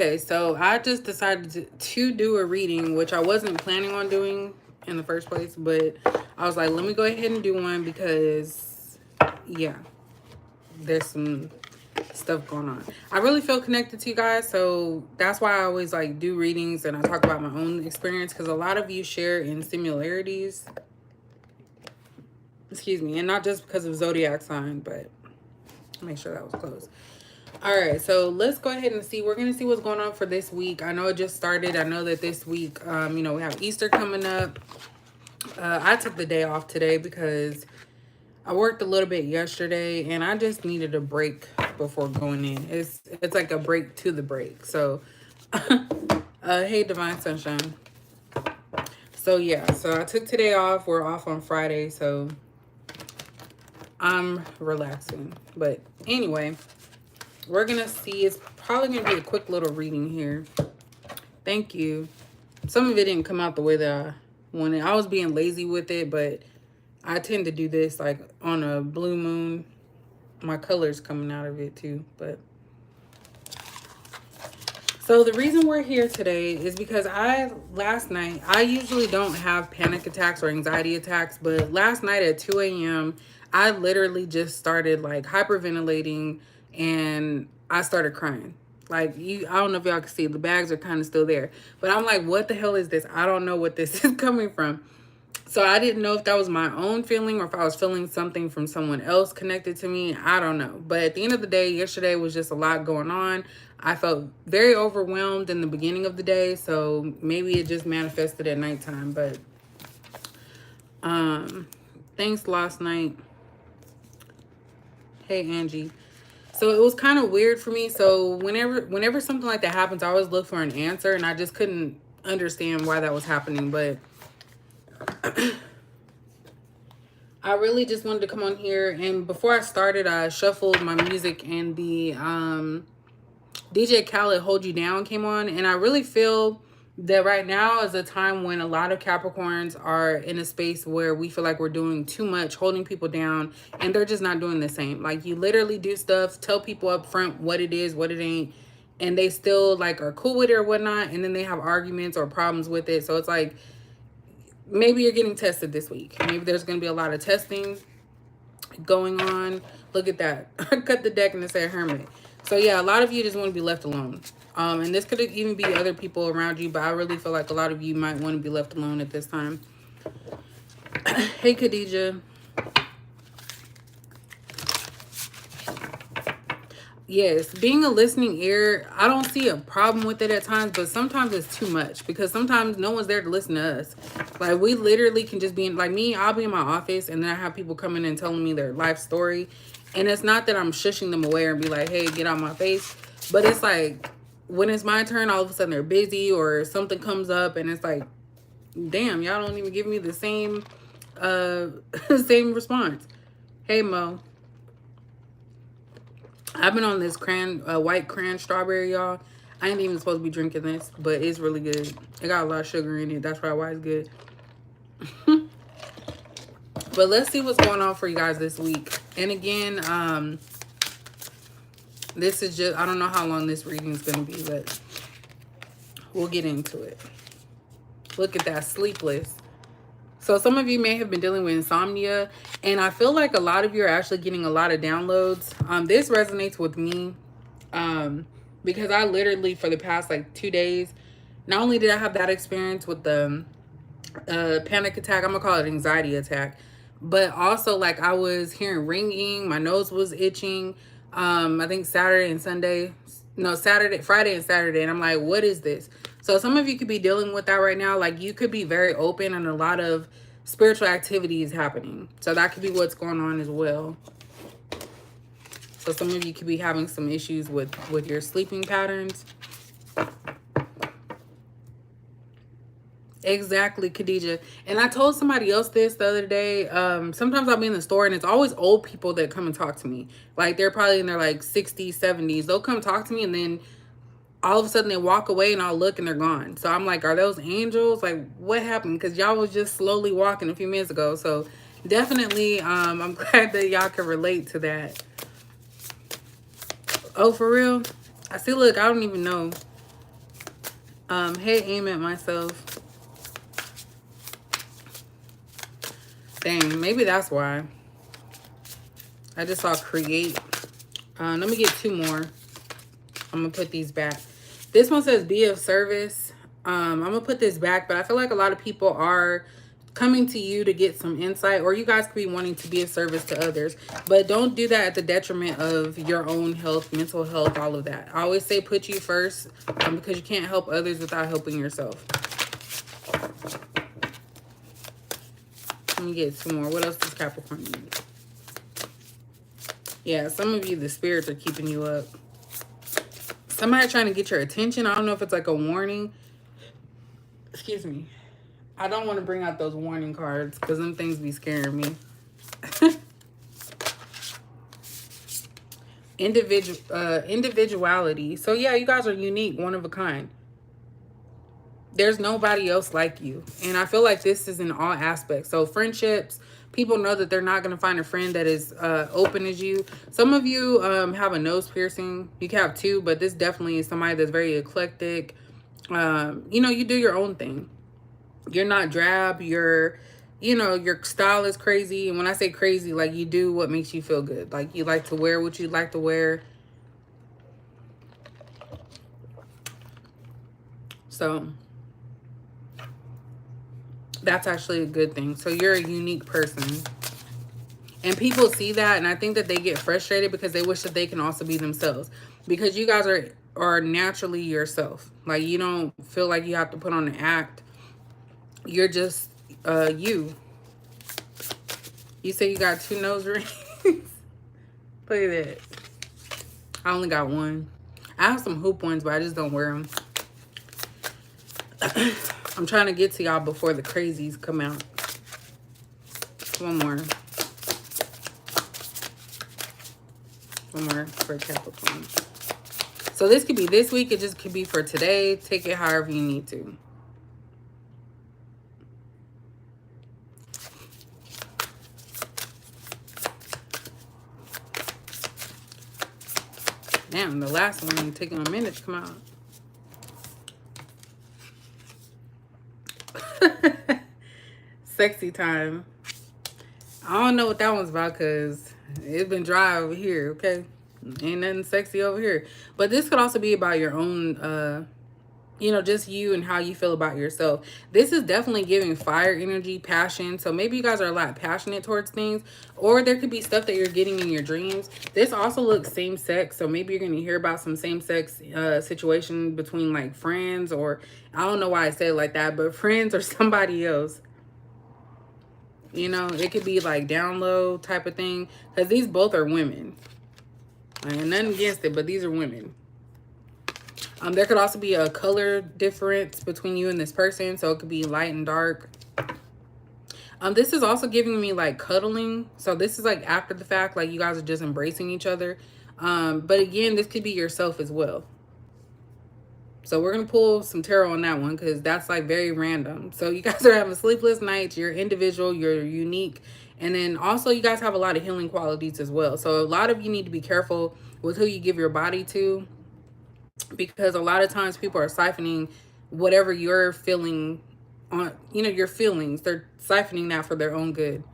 Okay, so I just decided to do a reading, which I wasn't planning on doing in the first place, but I was like, let me go ahead and do one because, yeah, there's some stuff going on. I really feel connected to you guys, so that's why I always like do readings and I talk about my own experience because a lot of you share in similarities. Excuse me, and not just because of zodiac sign, but make sure that was close. All right, so let's go ahead and see. We're gonna see what's going on for this week. I know it just started. I know that this week, we have Easter coming up. I took the day off today because I worked a little bit yesterday, and I just needed a break before going in. It's like a break to the break. So, hey, Divine Sunshine. So yeah, so I took today off. We're off on Friday, so I'm relaxing. But anyway, we're gonna see. It's probably gonna be a quick little reading here. Thank you. Some of it didn't come out the way that I wanted. I was being lazy with it, but I tend to do this like on a blue moon. My color's coming out of it too. But so the reason we're here today is because last night, I usually don't have panic attacks or anxiety attacks, but last night at 2 a.m., I literally just started like hyperventilating and I started crying. Like I don't know if y'all can see, the bags are kind of still there, but I'm like, what the hell is this? I don't know what this is coming from. So I didn't know if that was my own feeling or if I was feeling something from someone else connected to me. I don't know. But at the end of the day, yesterday was just a lot going on. I felt very overwhelmed in the beginning of the day. So maybe it just manifested at nighttime. But thanks last night. Hey, Angie. So it was kind of weird for me. So whenever something like that happens, I always look for an answer. And I just couldn't understand why that was happening. But I really just wanted to come on here, and before I started, I shuffled my music, and the DJ Khaled "Hold You Down" came on, and I really feel that right now is a time when a lot of Capricorns are in a space where we feel like we're doing too much, holding people down, and they're just not doing the same. Like you literally do stuff, tell people up front what it is, what it ain't, and they still like are cool with it or whatnot, and then they have arguments or problems with it. So it's like, maybe you're getting tested this week. Maybe there's going to be a lot of testing going on. Look at that. Cut the deck and it said hermit. So yeah, a lot of you just want to be left alone. And this could even be other people around you, but I really feel like a lot of you might want to be left alone at this time. Hey, Khadija. Yes, being a listening ear, I don't see a problem with it at times, but sometimes it's too much because sometimes no one's there to listen to us. Like we literally can just be in, like me, I'll be in my office and then I have people coming in and telling me their life story. And it's not that I'm shushing them away and be like, hey, get out my face. But it's like when it's my turn, all of a sudden they're busy or something comes up and it's like, damn, y'all don't even give me the same same response. Hey, Mo. I've been on this white cran strawberry, y'all. I ain't even supposed to be drinking this, but it's really good. It got a lot of sugar in it. That's probably why it's good. But let's see what's going on for you guys this week. And again, this is just, I don't know how long this reading is going to be, but we'll get into it. Look at that, sleepless. So some of you may have been dealing with insomnia, and I feel like a lot of you are actually getting a lot of downloads. This resonates with me because I literally, for the past like 2 days, not only did I have that experience with the panic attack, I'm gonna call it anxiety attack, but also like I was hearing ringing, my nose was itching. I think Friday and Saturday, and I'm like, what is this? So some of you could be dealing with that right now. Like you could be very open and a lot of spiritual activity is happening. So that could be what's going on as well. So some of you could be having some issues with your sleeping patterns. Exactly, Khadija. And I told somebody else this the other day. Sometimes I'll be in the store and it's always old people that come and talk to me. Like they're probably in their like 60s, 70s. They'll come talk to me and then all of a sudden they walk away and I'll look and they're gone. So I'm like, are those angels? Like what happened? Because y'all was just slowly walking a few minutes ago. So definitely I'm glad that y'all can relate to that. Oh, for real? I see, look, I don't even know. Hey, aim at myself. Dang, maybe that's why. I just saw create. Let me get 2 more. I'm going to put these back. This one says be of service. I'm going to put this back, but I feel like a lot of people are coming to you to get some insight, or you guys could be wanting to be of service to others, but don't do that at the detriment of your own health, mental health, all of that. I always say put you first, because you can't help others without helping yourself. Let me get 2 more. What else does Capricorn need? Yeah, some of you, the spirits are keeping you up. Somebody trying to get your attention. I don't know if it's like a warning. Excuse me. I don't want to bring out those warning cards because them things be scaring me. Individuality. So yeah, you guys are unique, one of a kind. There's nobody else like you. And I feel like this is in all aspects. So friendships, people know that they're not going to find a friend that is open as you. Some of you have a nose piercing. You can have 2, but this definitely is somebody that's very eclectic. You know, you do your own thing. You're not drab. Your style is crazy. And when I say crazy, like you do what makes you feel good. Like you like to wear what you like to wear. So that's actually a good thing. So you're a unique person. And people see that, and I think that they get frustrated because they wish that they can also be themselves. Because you guys are naturally yourself. Like you don't feel like you have to put on an act. You're just you. You say you got 2 nose rings? Look at that. I only got 1. I have some hoop ones, but I just don't wear them. I'm trying to get to y'all before the crazies come out. 1 more. 1 more for Capricorn. So this could be this week. It just could be for today. Take it however you need to. Damn, the last one taking a minute to come out. Sexy time. I don't know what that one's about because it's been dry over here, okay? Ain't nothing sexy over here. But this could also be about your own, you know, just you and how you feel about yourself. This is definitely giving fire energy, passion. So maybe you guys are a lot passionate towards things, or there could be stuff that you're getting in your dreams. This also looks same sex. So maybe you're going to hear about some same sex situation between like friends, or I don't know why I said it like that, but friends or somebody else. You know, it could be like down low type of thing, because these both are women. I have nothing against it, but these are women. There could also be a color difference between you and this person. So it could be light and dark. This is also giving me like cuddling. So this is like after the fact, like you guys are just embracing each other. But again, this could be yourself as well. So we're going to pull some tarot on that one because that's like very random. So you guys are having sleepless nights. You're individual. You're unique. And then also you guys have a lot of healing qualities as well. So a lot of you need to be careful with who you give your body to, because a lot of times people are siphoning whatever you're feeling on, you know, your feelings. They're siphoning that for their own good.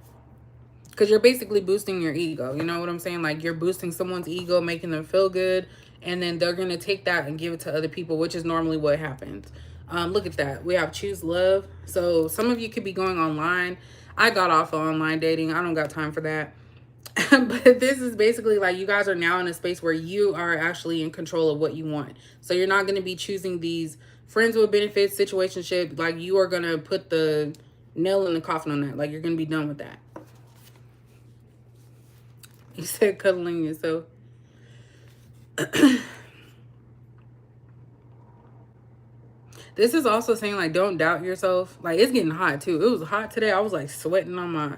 Because you're basically boosting your ego. You know what I'm saying? Like you're boosting someone's ego, making them feel good. And then they're going to take that and give it to other people, which is normally what happens. Look at that. We have choose love. So some of you could be going online. I got off of online dating. I don't got time for that. But this is basically like you guys are now in a space where you are actually in control of what you want. So you're not going to be choosing these friends with benefits, situationship. Like you are going to put the nail in the coffin on that. Like you're going to be done with that. You said cuddling yourself. This is also saying like don't doubt yourself. Like it's getting hot too. It was hot today. I was like sweating on my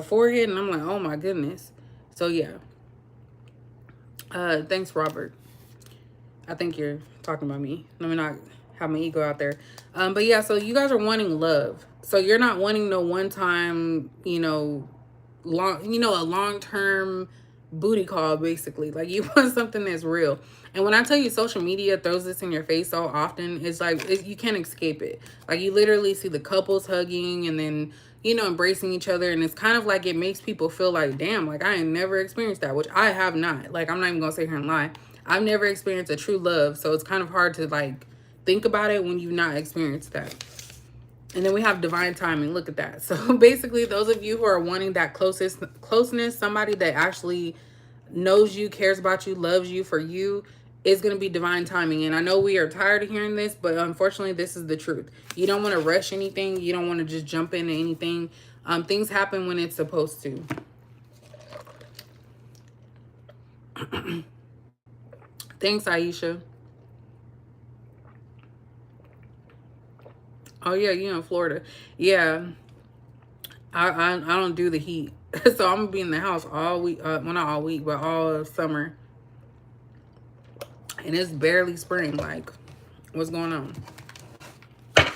forehead, and I'm like, oh my goodness. So yeah. Thanks, Robert. I think you're talking about me. Let me not have my ego out there. But yeah, so you guys are wanting love. So you're not wanting no one time, you know, a long-term booty call, basically. Like, you want something that's real. And when I tell you social media throws this in your face so often, it's like you can't escape it. Like, you literally see the couples hugging and then, you know, embracing each other. And it's kind of like it makes people feel like, damn, like I ain't never experienced that, which I have not. Like, I'm not even going to sit here and lie. I've never experienced a true love. So it's kind of hard to, like, think about it when you've not experienced that. And then we have divine timing. Look at that. So basically, those of you who are wanting that closeness, somebody that actually knows you, cares about you, loves you for you, is going to be divine timing. And I know we are tired of hearing this, but unfortunately, this is the truth. You don't want to rush anything. You don't want to just jump into anything. Things happen when it's supposed to. Thanks, Aisha. Oh, yeah, you in Florida. Yeah, I don't do the heat. So I'm going to be in the house all week. Well, not all week, but all summer. And it's barely spring. Like, what's going on?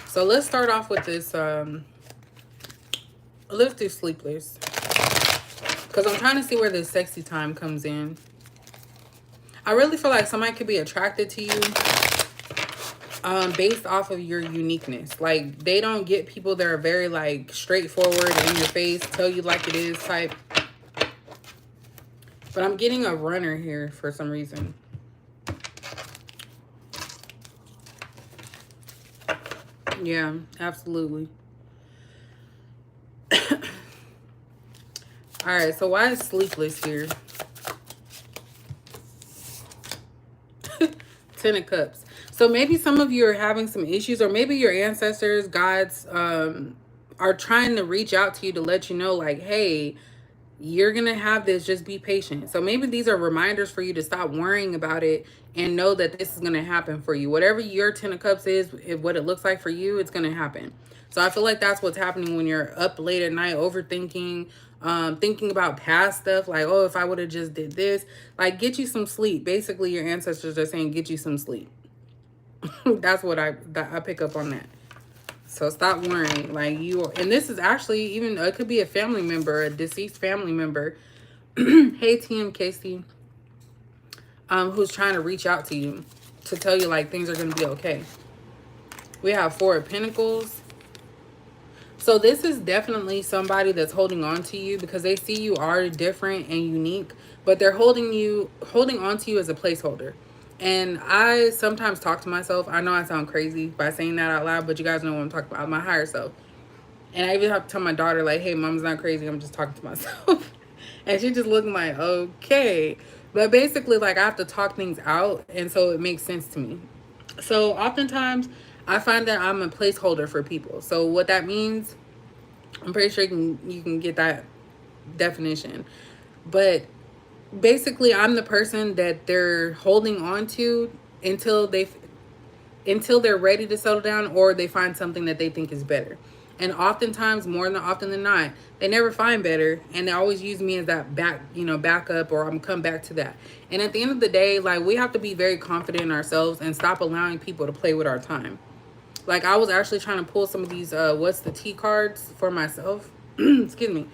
So let's start off with this. Let's do sleepless. Because I'm trying to see where this sexy time comes in. I really feel like somebody could be attracted to you based off of your uniqueness. Like, they don't get people that are very, like, straightforward, in your face, tell you like it is type. But I'm getting a runner here for some reason. Yeah, absolutely. All right, so why is sleepless here? 10 of Cups. So maybe some of you are having some issues, or maybe your ancestors, gods, are trying to reach out to you to let you know, like, hey, you're going to have this, just be patient. So maybe these are reminders for you to stop worrying about it and know that this is going to happen for you. Whatever your 10 of Cups is, what it looks like for you, it's going to happen. So I feel like that's what's happening when you're up late at night, overthinking, thinking about past stuff. Like, oh, if I would have just did this, like, get you some sleep. Basically, your ancestors are saying, get you some sleep. That's what I pick up on that. So stop worrying. Like, you, and this is actually even, it could be a family member, a deceased family member. Hey, TM Casey, who's trying to reach out to you to tell you, like, things are going to be okay. We have 4 of Pentacles. So this is definitely somebody that's holding on to you because they see you are different and unique, but they're holding on to you as a placeholder. And I sometimes talk to myself. I know I sound crazy by saying that out loud, but you guys know what I'm talking about, my higher self. And I even have to tell my daughter, like, hey, mom's not crazy. I'm just talking to myself. And she just looking like, okay. But basically, like, I have to talk things out. And so it makes sense to me. So oftentimes, I find that I'm a placeholder for people. So what that means, I'm pretty sure you can get that definition. But basically, I'm the person that they're holding on to until they're ready to settle down, or they find something that they think is better. And oftentimes, more than often than not, they never find better, and they always use me as that backup, or I'm gonna come back to that. And at the end of the day, like, we have to be very confident in ourselves and stop allowing people to play with our time. Like, I was actually trying to pull some of these what's the T cards for myself. Excuse me.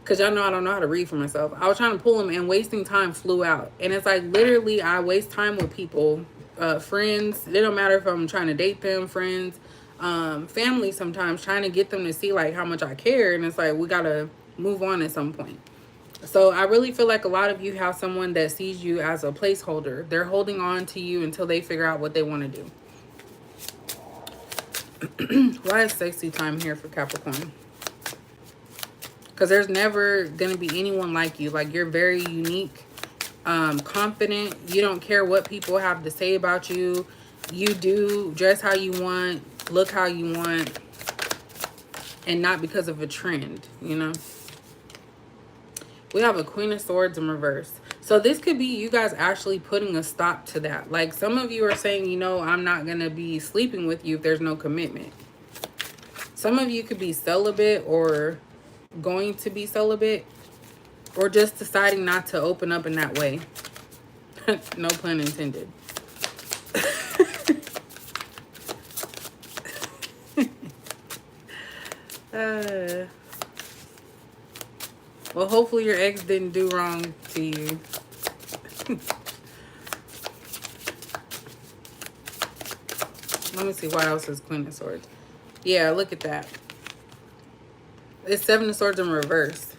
Because y'all know I don't know how to read for myself. I was trying to pull them, and wasting time flew out. And it's like, literally, I waste time with people, friends. It don't matter if I'm trying to date them, friends, family sometimes, trying to get them to see, like, how much I care. And it's like, we got to move on at some point. So I really feel like a lot of you have someone that sees you as a placeholder. They're holding on to you until they figure out what they want to do. Why is sexy time here for Capricorn? Because there's never going to be anyone like you. Like, you're very unique, confident. You don't care what people have to say about you. You do dress how you want, look how you want, and not because of a trend, you know? We have a Queen of Swords in reverse. So this could be you guys actually putting a stop to that. Like, some of you are saying, you know, I'm not going to be sleeping with you if there's no commitment. Some of you could be celibate or going to be celibate, or just deciding not to open up in that way. No pun intended. Well, hopefully your ex didn't do wrong to you. Let me see what else is Queen of Swords. Yeah, look at that. It's Seven of Swords in reverse.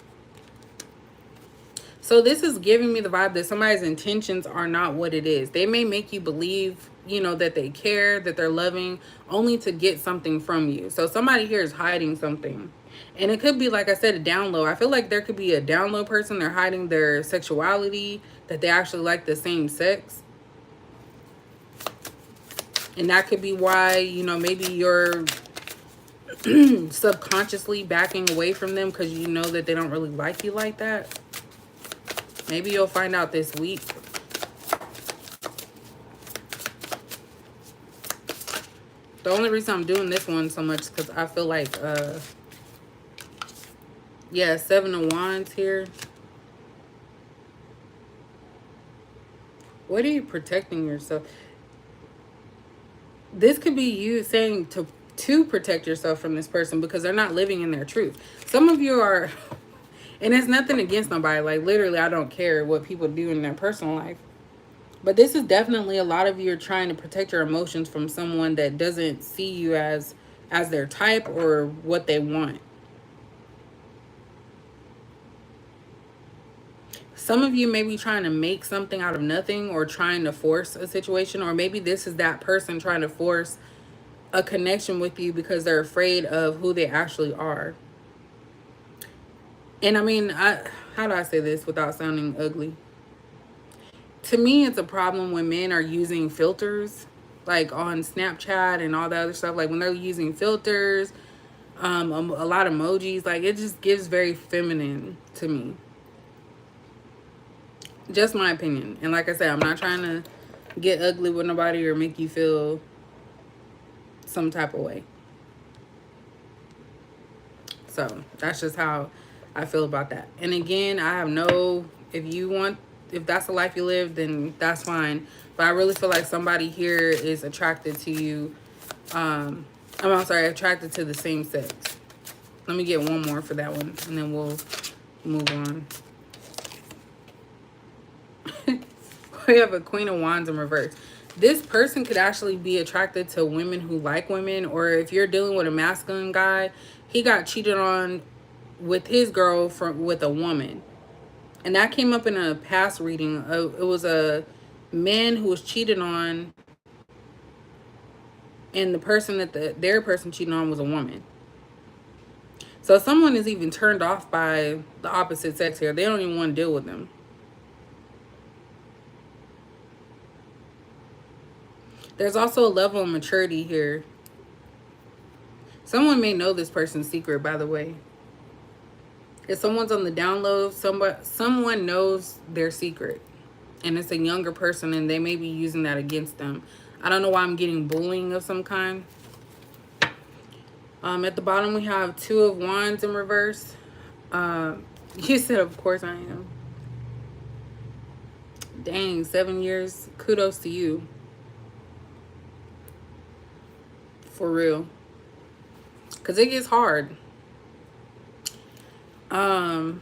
So this is giving me the vibe that somebody's intentions are not what it is. They may make you believe, you know, that they care, that they're loving, only to get something from you. So somebody here is hiding something. And it could be, like I said, a down low. I feel like there could be a down low person. They're hiding their sexuality, that they actually like the same sex. And that could be why, you know, maybe you're subconsciously backing away from them because you know that they don't really like you like that. Maybe you'll find out this week. The only reason I'm doing this one so much is because I feel like, yeah, Seven of Wands here. What are you protecting yourself? This could be you saying to protect yourself from this person because they're not living in their truth. Some of you are, and it's nothing against nobody. Like, literally, I don't care what people do in their personal life. But this is definitely a lot of you are trying to protect your emotions from someone that doesn't see you as their type or what they want. Some of you may be trying to make something out of nothing or trying to force a situation, or maybe this is that person trying to force a connection with you because they're afraid of who they actually are. And I mean, how do I say this without sounding ugly? To me, it's a problem when men are using filters, like on Snapchat and all that other stuff. Like when they're using filters, a lot of emojis, like it just gives very feminine to me. Just my opinion. And like I said, I'm not trying to get ugly with nobody or make you feel some type of way. So that's just how I feel about that. And again, I have no, if that's the life you live, then that's fine. But I really feel like somebody here is attracted to you. I'm sorry, attracted to the same sex. Let me get one more for that one, and then we'll move on. We have a Queen of Wands in reverse. This person could actually be attracted to women who like women, or if you're dealing with a masculine guy, he got cheated on with his girl with a woman. And that came up in a past reading. It was a man who was cheated on, and the person that their person cheated on was a woman. So someone is even turned off by the opposite sex here. They don't even want to deal with them. There's also a level of maturity here. Someone may know this person's secret, by the way. If someone's on the down low, someone knows their secret. And it's a younger person, and they may be using that against them. I don't know why I'm getting bullying of some kind. At the bottom, we have Two of Wands in reverse. You said, of course I am. Dang, 7 years. Kudos to you. For real. Because it gets hard. But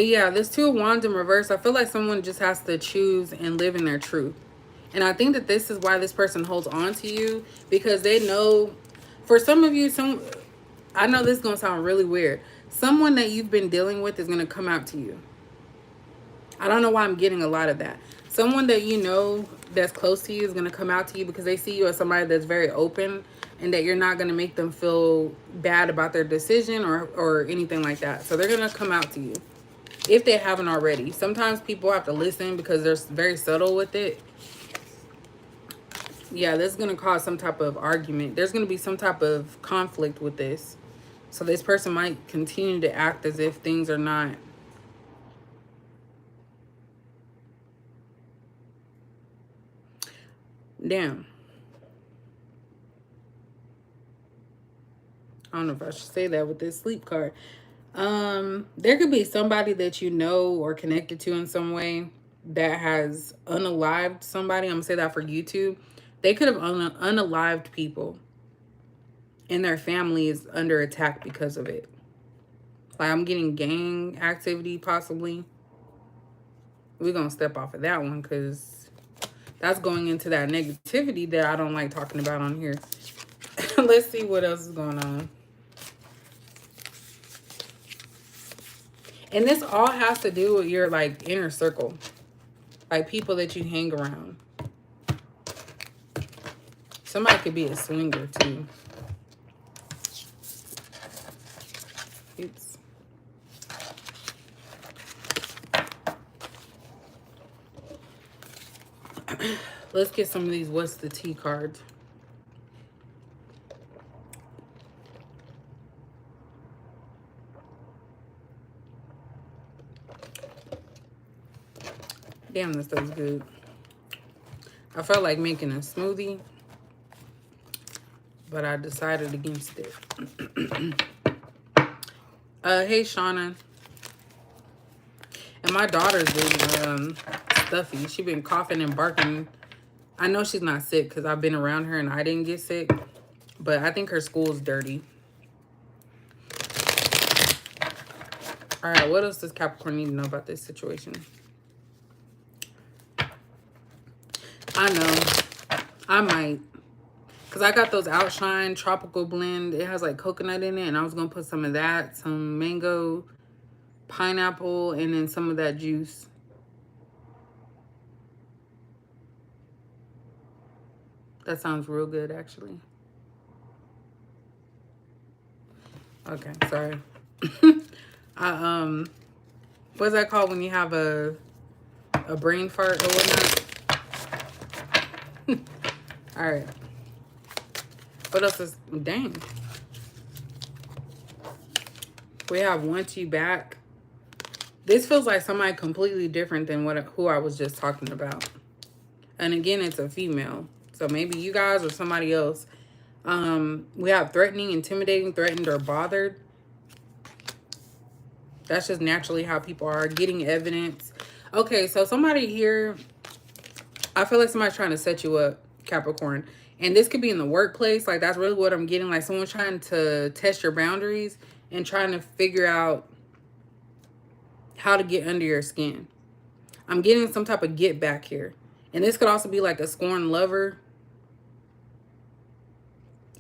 yeah, this Two of Wands in reverse, I feel like someone just has to choose and live in their truth. And I think that this is why this person holds on to you, because they know, for some of you, I know this is going to sound really weird. Someone that you've been dealing with is going to come out to you. I don't know why I'm getting a lot of that. Someone that you know that's close to you is going to come out to you because they see you as somebody that's very open, and that you're not going to make them feel bad about their decision or anything like that. So they're going to come out to you if they haven't already. Sometimes people have to listen because they're very subtle with it. Yeah, this is going to cause some type of argument. There's going to be some type of conflict with this. So this person might continue to act as if things are not. Damn. I don't know if I should say that with this sleep card. There could be somebody that you know or connected to in some way that has unalived somebody. I'm going to say that for YouTube. They could have unalived people, and their family is under attack because of it. Like, I'm getting gang activity, possibly. We're going to step off of that one because that's going into that negativity that I don't like talking about on here. Let's see what else is going on. And this all has to do with your, like, inner circle. Like, people that you hang around. Somebody could be a swinger, too. Oops. Let's get some of these what's the tea cards. Damn, this stuff's good. I felt like making a smoothie, but I decided against it. Hey, Shauna. And my daughter's really stuffy. She been coughing and barking. I know she's not sick because I've been around her and I didn't get sick. But I think her school's dirty. All right, what else does Capricorn need to know about this situation? I know. I might. Because I got those Outshine Tropical Blend. It has like coconut in it. And I was going to put some of that. Some mango, pineapple, and then some of that juice. That sounds real good, actually. Okay, sorry. What's that called when you have a brain fart or whatnot? All right. What else is, dang. We have Want You Back. This feels like somebody completely different than who I was just talking about. And again, it's a female. So maybe you guys or somebody else. We have threatening, intimidating, threatened, or bothered. That's just naturally how people are. Getting evidence. Okay, so somebody here, I feel like somebody's trying to set you up, Capricorn. And this could be in the workplace. Like, that's really what I'm getting. Like, someone's trying to test your boundaries and trying to figure out how to get under your skin. I'm getting some type of get back here. And this could also be like a scorned lover.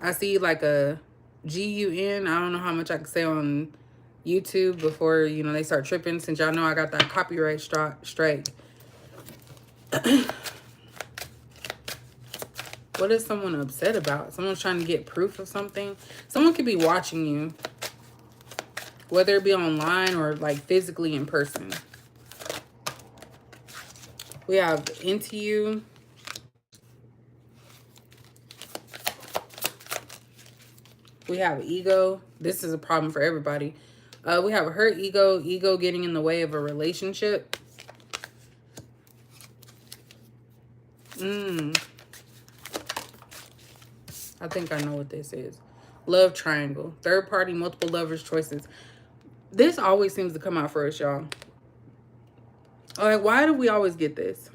I see like a GUN. I don't know how much I can say on YouTube before, you know, they start tripping, since y'all know I got that copyright strike. What is someone upset about? Someone's trying to get proof of something. Someone could be watching you, whether it be online or like physically in person. We have Into You. We have Ego. This is a problem for everybody. We have Hurt Ego. Ego getting in the way of a relationship. I think I know what this is. Love Triangle. Third party, multiple lovers, choices. This always seems to come out for us, y'all. Like, why do we always get this?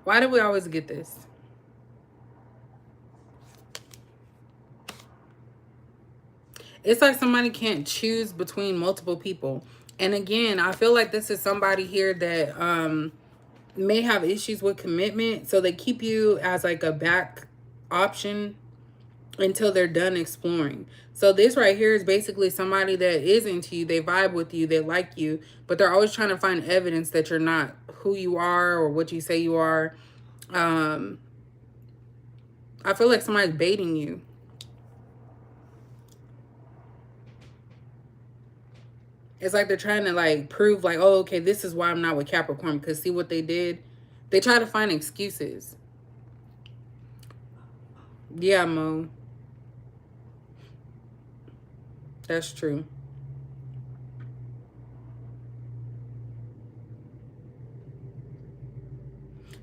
Why do we always get this? It's like somebody can't choose between multiple people. And again, I feel like this is somebody here that may have issues with commitment. So they keep you as like a back option until they're done exploring. So this right here is basically somebody that is into you. They vibe with you. They like you. But they're always trying to find evidence that you're not who you are or what you say you are. I feel like somebody's baiting you. It's like they're trying to like prove like, oh, okay, this is why I'm not with Capricorn, because see what they did? They try to find excuses. Yeah, Mo. That's true.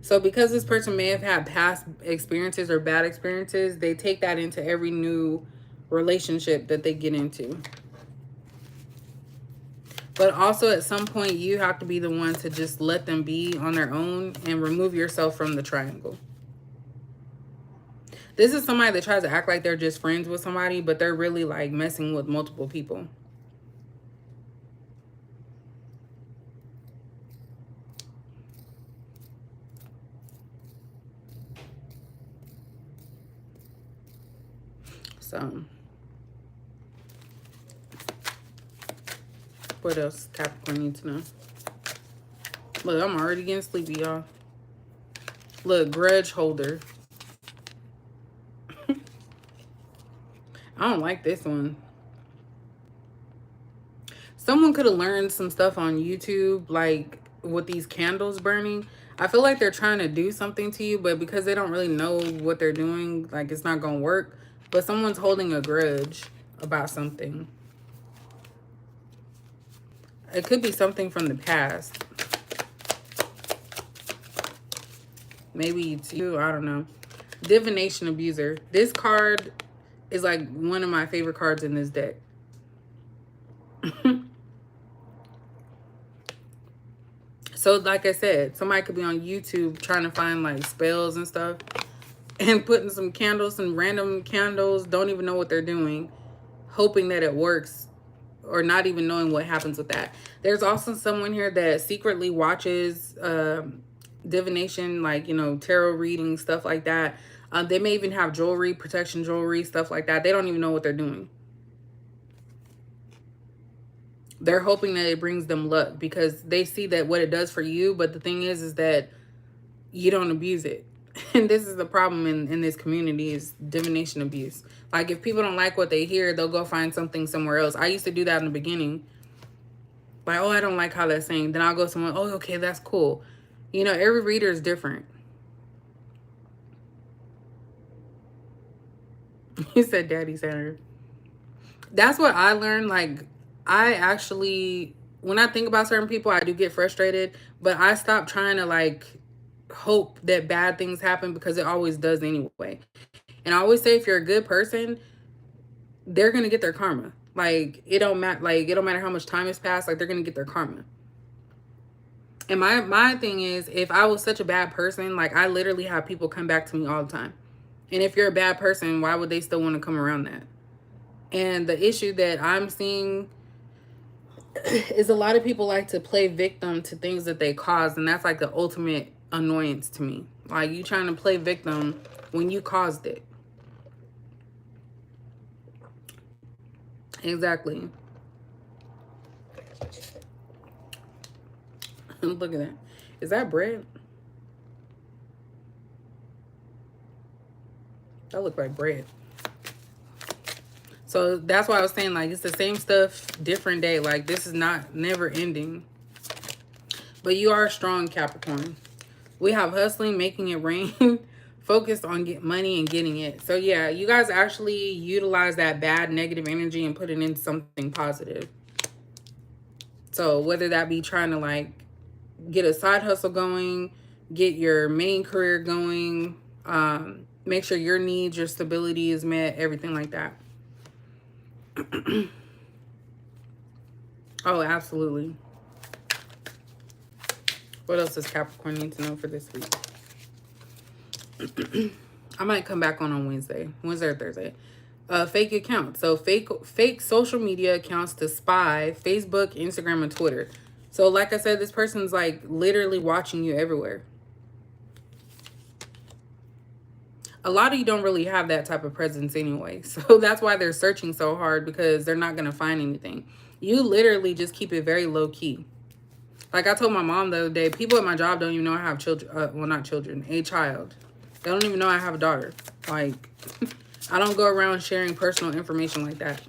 So because this person may have had past experiences or bad experiences, they take that into every new relationship that they get into. But also at some point, you have to be the one to just let them be on their own and remove yourself from the triangle. This is somebody that tries to act like they're just friends with somebody, but they're really like messing with multiple people. So, what else Capricorn needs to know? Look, I'm already getting sleepy, y'all. Look, grudge holder. I don't like this one. Someone could have learned some stuff on YouTube, like with these candles burning. I feel like they're trying to do something to you, but because they don't really know what they're doing, like it's not going to work. But someone's holding a grudge about something. It could be something from the past. Maybe it's you, I don't know. Divination abuser. This card is like one of my favorite cards in this deck. So like I said, somebody could be on YouTube trying to find like spells and stuff and putting some candles, some random candles, don't even know what they're doing, hoping that it works, or not even knowing what happens with that. There's also someone here that secretly watches divination, like, you know, tarot reading, stuff like that. They may even have jewelry, protection jewelry, stuff like that. They don't even know what they're doing. They're hoping that it brings them luck because they see that what it does for you. But the thing is that you don't abuse it. And this is the problem in this community, is divination abuse. Like, if people don't like what they hear, they'll go find something somewhere else. I used to do that in the beginning. Like, oh, I don't like how that's saying. Then I'll go somewhere, oh, okay, that's cool. You know, every reader is different. He said Daddy Center. That's what I learned. Like, I actually, when I think about certain people, I do get frustrated. But I stopped trying to, like, hope that bad things happen, because it always does anyway. And I always say, if you're a good person, they're going to get their karma. Like, it don't matter. Like, it don't matter how much time has passed. Like, they're going to get their karma. And my thing is, if I was such a bad person, like, I literally have people come back to me all the time. And if you're a bad person, why would they still want to come around that? And the issue that I'm seeing is a lot of people like to play victim to things that they caused. And that's like the ultimate annoyance to me. Like, you trying to play victim when you caused it. Exactly. Look at that. Is that bread? That look like bread. So that's why I was saying, like, it's the same stuff, different day. Like, this is not never ending. But you are a strong Capricorn. We have hustling, making it rain, focused on get money and getting it. So yeah, you guys actually utilize that bad negative energy and put it into something positive. So whether that be trying to, like, get a side hustle going, get your main career going, make sure your needs, your stability is met, everything like that. Oh, absolutely. What else does Capricorn need to know for this week? I might come back on Wednesday or Thursday. Fake accounts. So fake social media accounts to spy Facebook, Instagram, and Twitter. So like I said, this person's like literally watching you everywhere. A lot of you don't really have that type of presence anyway. So that's why they're searching so hard, because they're not going to find anything. You literally just keep it very low key. Like I told my mom the other day, people at my job don't even know I have children. Well, not children, a child. They don't even know I have a daughter. Like, I don't go around sharing personal information like that.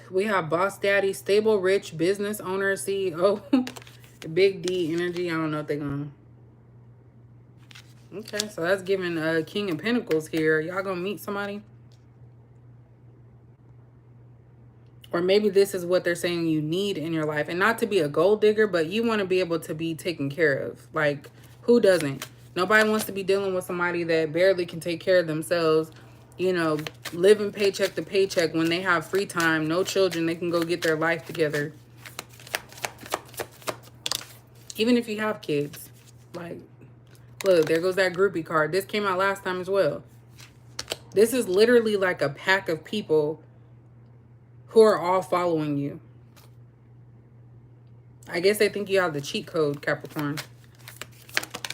We have boss daddy, stable, rich, business owner, CEO, big D energy. I don't know if they're going to. Okay, so that's giving King of Pentacles here. Y'all gonna meet somebody? Or maybe this is what they're saying you need in your life. And not to be a gold digger, but you want to be able to be taken care of. Like, who doesn't? Nobody wants to be dealing with somebody that barely can take care of themselves. You know, living paycheck to paycheck when they have free time, no children, they can go get their life together. Even if you have kids. Like, Look, there goes that groupie card. This came out last time as well. This is literally like a pack of people who are all following you. I guess they think you have the cheat code, Capricorn.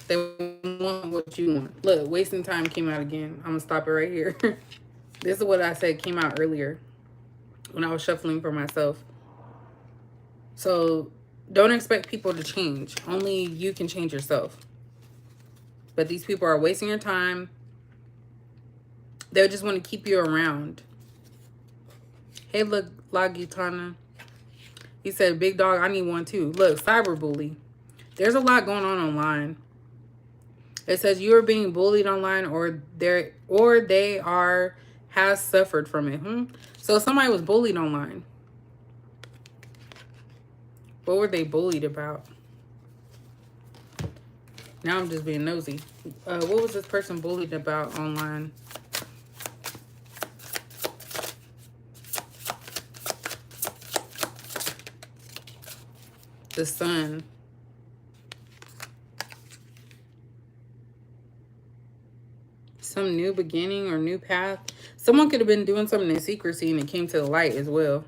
They want what you want. Look, wasting time came out again. I'm going to stop it right here. This is what I said came out earlier when I was shuffling for myself. So don't expect people to change. Only you can change yourself. But these people are wasting your time. They just want to keep you around. Hey, look, La Gitana. He said, big dog, I need one too. Look, cyberbully. There's a lot going on online. It says you are being bullied online or they has suffered from it. So somebody was bullied online. What were they bullied about? Now I'm just being nosy. What was this person bullied about online? The sun. Some new beginning or new path. Someone could have been doing something in secrecy and it came to the light as well.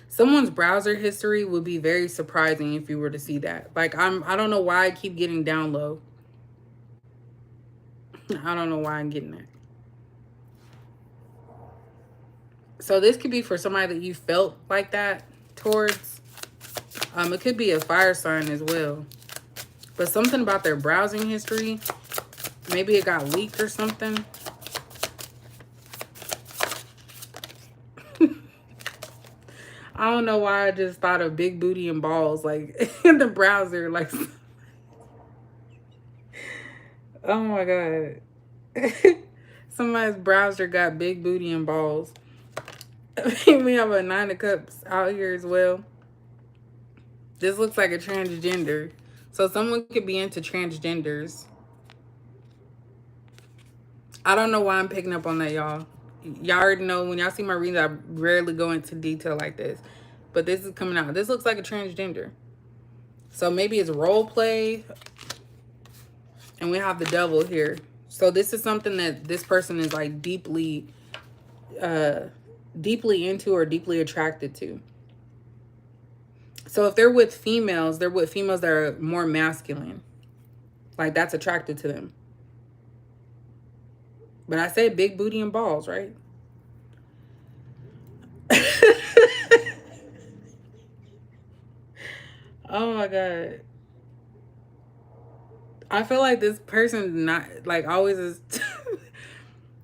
Someone's browser history would be very surprising if you were to see that. Like, I don't know why I keep getting down low. I don't know why I'm getting that. So this could be for somebody that you felt like that towards. It could be a fire sign as well. But something about their browsing history. Maybe it got leaked or something. I don't know why I just thought of big booty and balls. Like, in the browser. Like, oh my God. Somebody's browser got big booty and balls. We have a 9 of Cups out here as well. This looks like a transgender. So someone could be into transgenders. I don't know why I'm picking up on that, y'all. Y'all already know when y'all see my readings, I rarely go into detail like this. But this is coming out. This looks like a transgender. So maybe it's role play. And we have the devil here. So this is something that this person is like deeply into or deeply attracted to. So if they're with females that are more masculine. Like, that's attracted to them. But I said big booty and balls, right? Oh my God. I feel like this person's not, like, always is...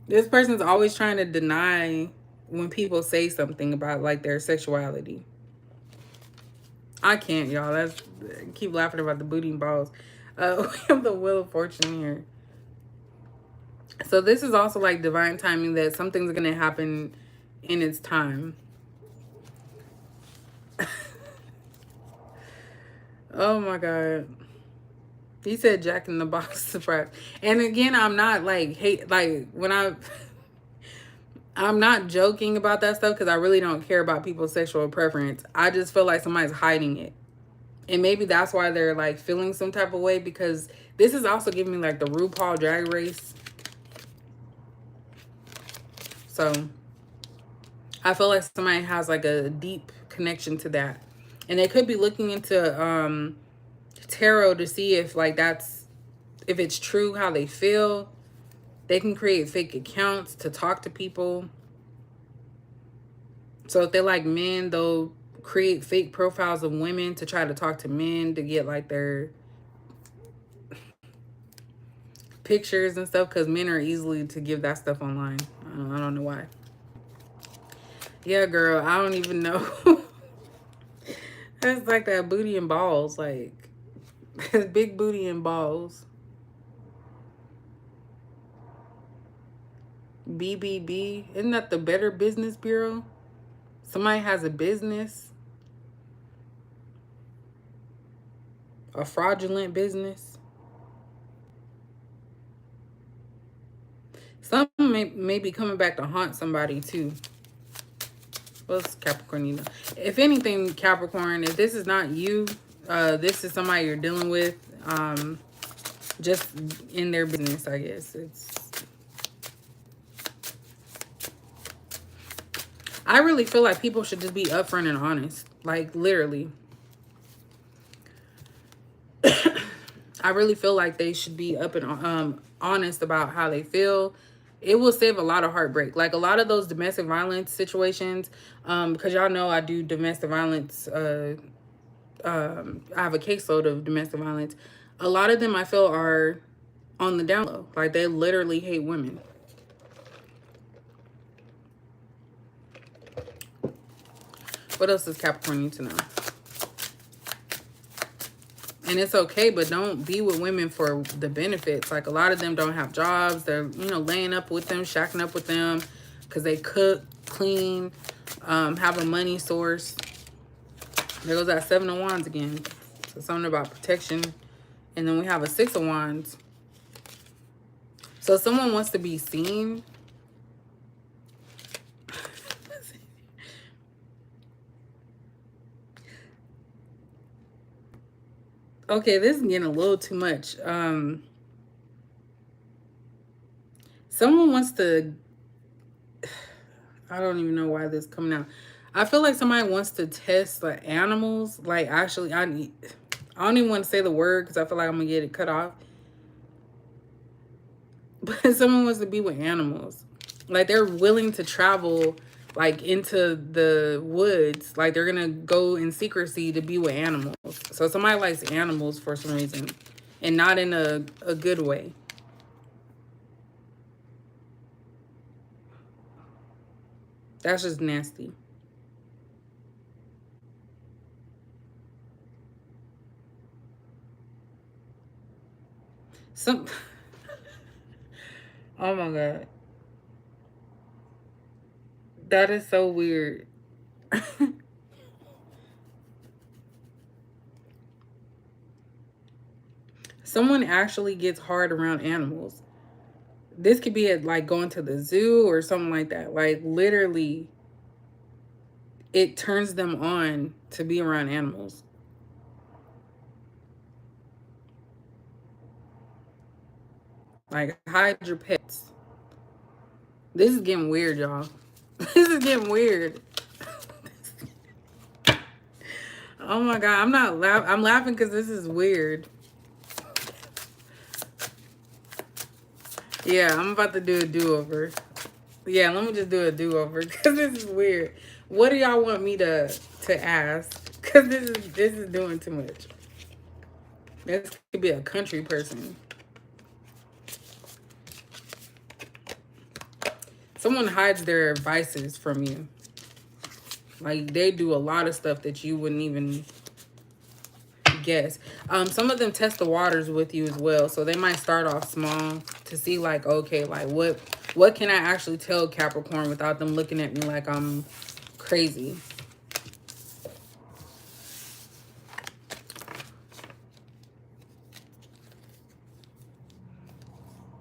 This person's always trying to deny when people say something about, like, their sexuality. I can't, y'all. I keep laughing about the booty and balls. We have the Wheel of Fortune here. So this is also like divine timing, that something's going to happen in its time. Oh my God. He said Jack in the Box surprise. And again, I'm not like I'm not joking about that stuff because I really don't care about people's sexual preference. I just feel like somebody's hiding it. And maybe that's why they're like feeling some type of way, because this is also giving me like the RuPaul Drag Race. So I feel like somebody has like a deep connection to that. And they could be looking into tarot to see if like if it's true how they feel. They can create fake accounts to talk to people. So if they're like men, they'll create fake profiles of women to try to talk to men to get like their pictures and stuff, because men are easily to give that stuff online. I don't know why. Yeah, girl, I don't even know. That's like that booty and balls, like big booty and balls. BBB, isn't that the Better Business Bureau? Somebody has a business, a fraudulent business. Something may be coming back to haunt somebody too. What's Capricorn, you know? If anything, Capricorn, if this is not you, this is somebody you're dealing with, just in their business, I guess. I really feel like people should just be upfront and honest. Like, literally. I really feel like they should be up and honest about how they feel. It will save a lot of heartbreak. Like, a lot of those domestic violence situations, because y'all know I do domestic violence. I have a caseload of domestic violence. A lot of them I feel are on the down low. Like, they literally hate women. What else does Capricorn need to know? And it's okay, but don't be with women for the benefits. Like, a lot of them don't have jobs. They're, you know, laying up with them, shacking up with them because they cook, clean, have a money source. There goes that 7 of Wands again. So something about protection. And then we have a 6 of Wands. So someone wants to be seen. Okay, this is getting a little too much. Someone wants to... I don't even know why this is coming out. I feel like somebody wants to test like animals. Like, actually, I don't even want to say the word because I feel like I'm going to get it cut off. But someone wants to be with animals. Like, they're willing to travel like into the woods. Like, they're gonna go in secrecy to be with animals. So somebody likes animals for some reason, and not in a good way. That's just nasty. Oh my God, that is so weird. Someone actually gets hard around animals. This could be like going to the zoo or something like that. Like, literally, it turns them on to be around animals. Like, hide your pets. This is getting weird, y'all. This is getting weird. Oh my God, I'm not laughing. I'm laughing because this is weird. Yeah, I'm about to do a do-over. Yeah, let me just do a do-over because this is weird. What do y'all want me to ask? Because this is doing too much. This could be a country person. Someone hides their vices from you. Like, they do a lot of stuff that you wouldn't even guess. Some of them test the waters with you as well. So they might start off small to see, like, okay, like, what can I actually tell Capricorn without them looking at me like I'm crazy?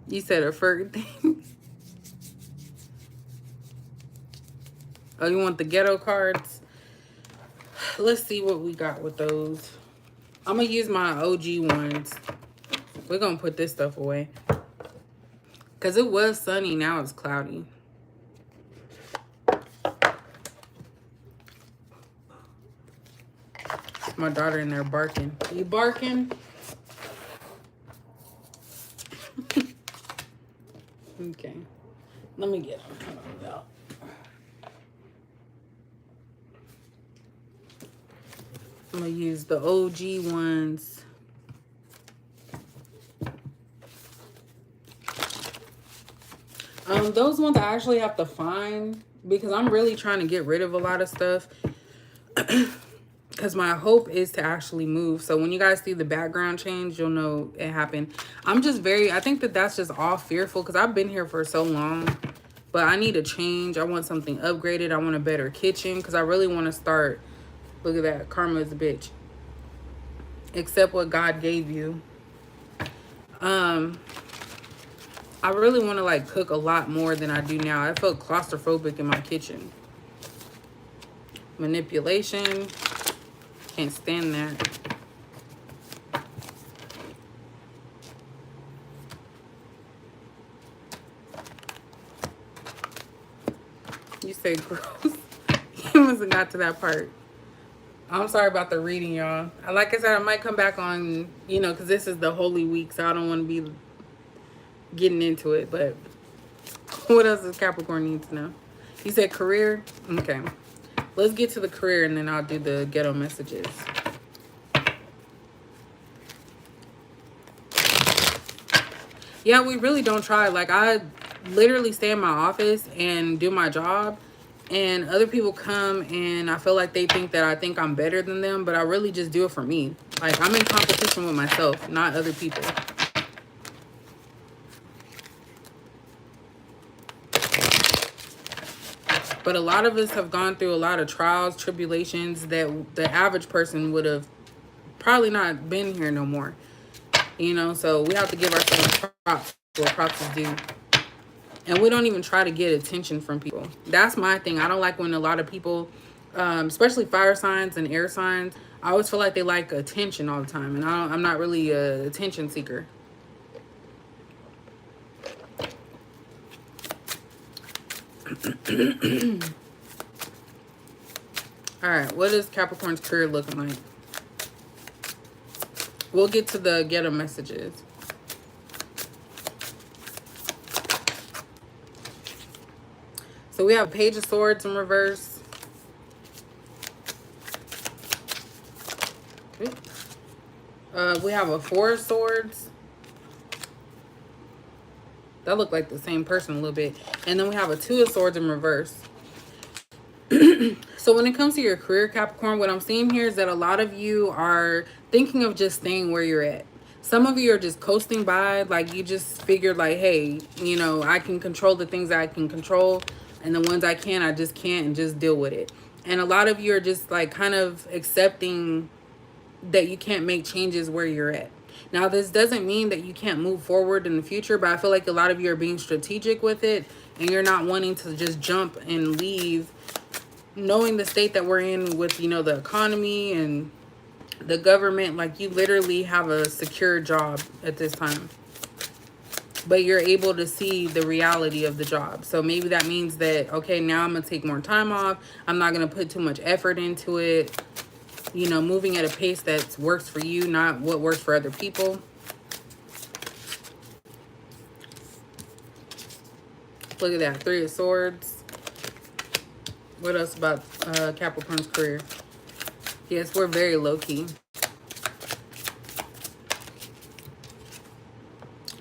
You said a fur thing? Oh, you want the ghetto cards? Let's see what we got with those. I'm going to use my OG ones. We're going to put this stuff away. Because it was sunny. Now it's cloudy. My daughter in there barking. You barking? Okay. Let me get them out. I'm going to use the OG ones. Those ones I actually have to find because I'm really trying to get rid of a lot of stuff. Because my hope is to actually move. So when you guys see the background change, you'll know it happened. I'm just I think that's just all fearful because I've been here for so long. But I need a change. I want something upgraded. I want a better kitchen because I really want to start. Look at that. Karma is a bitch. Accept what God gave you. I really want to like cook a lot more than I do now. I felt claustrophobic in my kitchen. Manipulation. Can't stand that. You say gross. You must have got to that part. I'm sorry about the reading, y'all. Like I said, I might come back on, you know, because this is the Holy Week, so I don't want to be getting into it. But what else does Capricorn need to know? You said career? Okay. Let's get to the career, and then I'll do the ghetto messages. Yeah, we really don't try. Like, I literally stay in my office and do my job. And other people come and I feel like they think that I think I'm better than them. But I really just do it for me. Like, I'm in competition with myself, not other people. But a lot of us have gone through a lot of trials, tribulations that the average person would have probably not been here no more. You know, so we have to give ourselves props where props is due. And we don't even try to get attention from people. That's my thing. I don't like when a lot of people, especially fire signs and air signs, I always feel like they like attention all the time. And I'm not really a attention seeker. All right, what is Capricorn's career looking like? We'll get to the ghetto messages. So we have Page of Swords in reverse. We have a Four of Swords. That looked like the same person a little bit. And then we have a Two of Swords in reverse. So when it comes to your career, Capricorn, what I'm seeing here is that a lot of you are thinking of just staying where you're at. Some of you are just coasting by, like you just figured like, hey, you know, I can control the things that I can control, and the ones I can't, I just can't, and just deal with it. And a lot of you are just like kind of accepting that you can't make changes where you're at. Now, this doesn't mean that you can't move forward in the future, but I feel like a lot of you are being strategic with it, and you're not wanting to just jump and leave, knowing the state that we're in with, you know, the economy and the government. Like, you literally have a secure job at this time, but you're able to see the reality of the job. So maybe that means that, okay, now I'm gonna take more time off, I'm not gonna put too much effort into it, you know, moving at a pace that works for you, not what works for other people. Look at that, Three of Swords. What else about Capricorn's career? Yes, we're very low-key.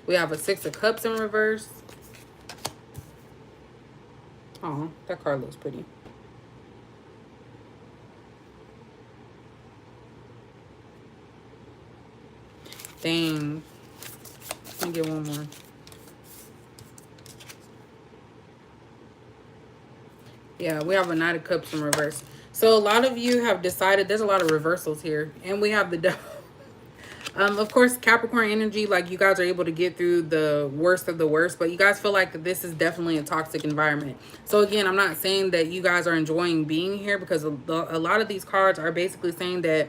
We have a Six of Cups in reverse. Oh, that card looks pretty. Dang. Let me get one more. Yeah, we have a Knight of Cups in reverse. So a lot of you have decided, there's a lot of reversals here. And we have the Devil. Of course, Capricorn energy, like, you guys are able to get through the worst of the worst, but you guys feel like this is definitely a toxic environment. So again, I'm not saying that you guys are enjoying being here, because a lot of these cards are basically saying that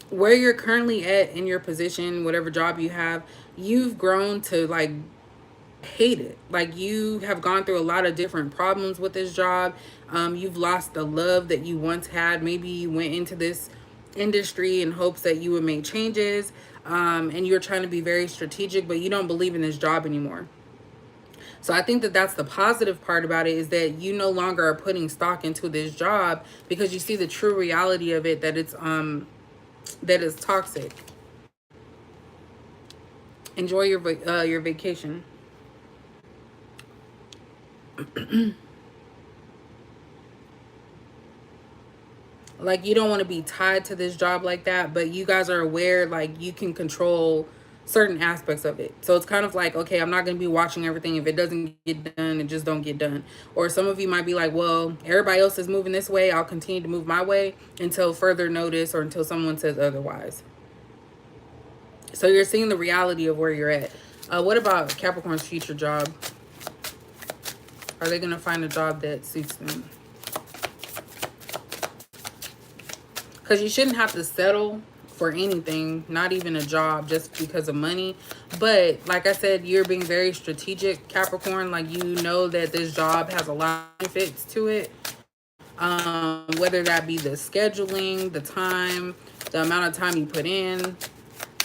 where you're currently at in your position, whatever job you have, you've grown to like hate it. Like, you have gone through a lot of different problems with this job. You've lost the love that you once had. Maybe you went into this industry in hopes that you would make changes, and you're trying to be very strategic, but you don't believe in this job anymore. So I think that that's the positive part about it, is that you no longer are putting stock into this job because you see the true reality of it, that it's toxic. Enjoy your vacation. Like, you don't want to be tied to this job like that, but you guys are aware, like, you can control certain aspects of it. So it's kind of like, okay, I'm not going to be watching everything. If it doesn't get done, it just don't get done. Or some of you might be like, well, everybody else is moving this way, I'll continue to move my way until further notice, or until someone says otherwise. So you're seeing the reality of where you're at. What about Capricorn's future job? Are they going to find a job that suits them? Because you shouldn't have to settle for anything, not even a job, just because of money. But like I said, you're being very strategic, Capricorn. Like, you know that this job has a lot of benefits to it. Whether that be the scheduling, the time, the amount of time you put in,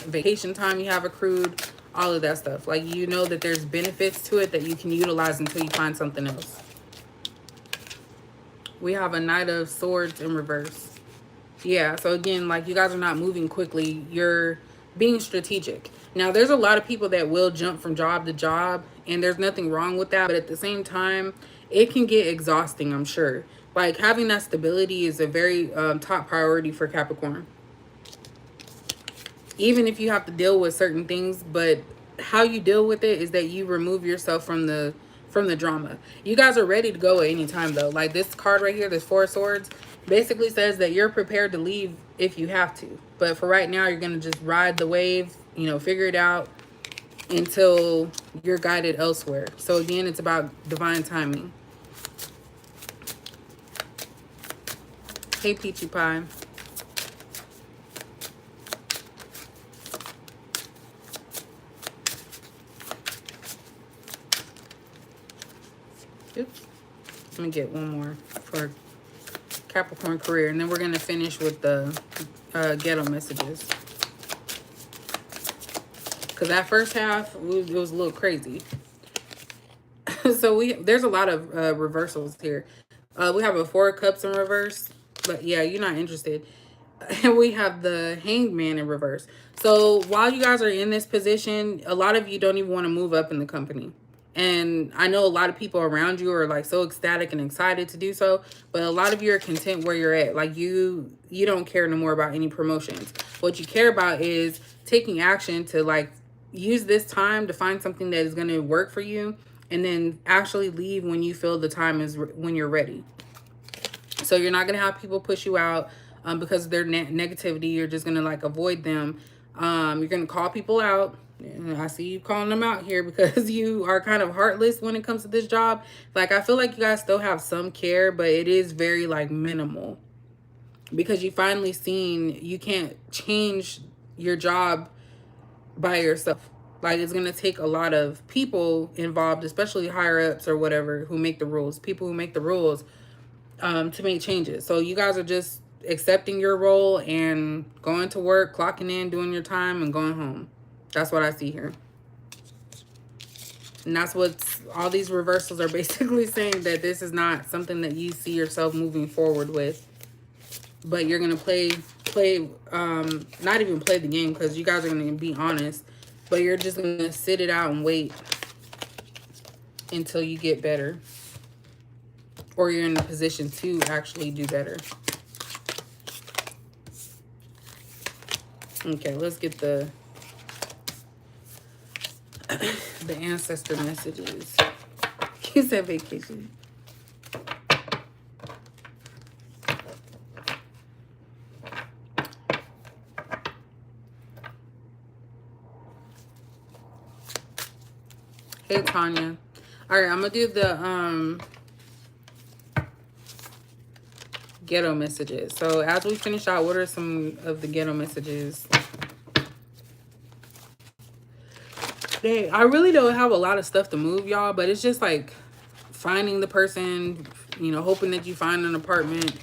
vacation time you have accrued, all of that stuff. Like, you know that there's benefits to it that you can utilize until you find something else. We have a Knight of Swords in reverse. Yeah, so again, like, you guys are not moving quickly. You're being strategic. Now, there's a lot of people that will jump from job to job, and there's nothing wrong with that. But at the same time, it can get exhausting, I'm sure. Like, having that stability is a very top priority for Capricorn. Even if you have to deal with certain things, but how you deal with it is that you remove yourself from the drama. You guys are ready to go at any time, though. Like, this card right here, this Four of Swords, basically says that you're prepared to leave if you have to. But for right now, you're going to just ride the wave, you know, figure it out until you're guided elsewhere. So again, it's about divine timing. Hey, Peachy Pie. Oops. Let me get one more for Capricorn career, and then we're going to finish with the ghetto messages. Because that first half, it was a little crazy. So there's a lot of reversals here. We have a Four of Cups in reverse, but yeah, you're not interested. And we have the Hanged Man in reverse. So while you guys are in this position, a lot of you don't even want to move up in the company. And I know a lot of people around you are like so ecstatic and excited to do so, but a lot of you are content where you're at. Like, you don't care no more about any promotions. What you care about is taking action to, like, use this time to find something that is going to work for you, and then actually leave when you feel the time is when you're ready. So you're not going to have people push you out because of their negativity. You're just going to, like, avoid them. You're going to call people out. And I see you calling them out here because you are kind of heartless when it comes to this job. Like, I feel like you guys still have some care, but it is very, like, minimal. Because you finally seen you can't change your job by yourself. Like, it's going to take a lot of people involved, especially higher ups or whatever, who make the rules. People who make the rules to make changes. So you guys are just accepting your role and going to work, clocking in, doing your time, and going home. That's what I see here. And that's what all these reversals are basically saying, that this is not something that you see yourself moving forward with. But you're going to not even play the game, because you guys are going to be honest. But you're just going to sit it out and wait until you get better. Or you're in a position to actually do better. Okay, let's get the ancestor messages. You said vacation. Hey, Tanya. All right, I'm gonna do the ghetto messages. So as we finish out, what are some of the ghetto messages? I really don't have a lot of stuff to move, y'all, but it's just like finding the person, you know, hoping that you find an apartment.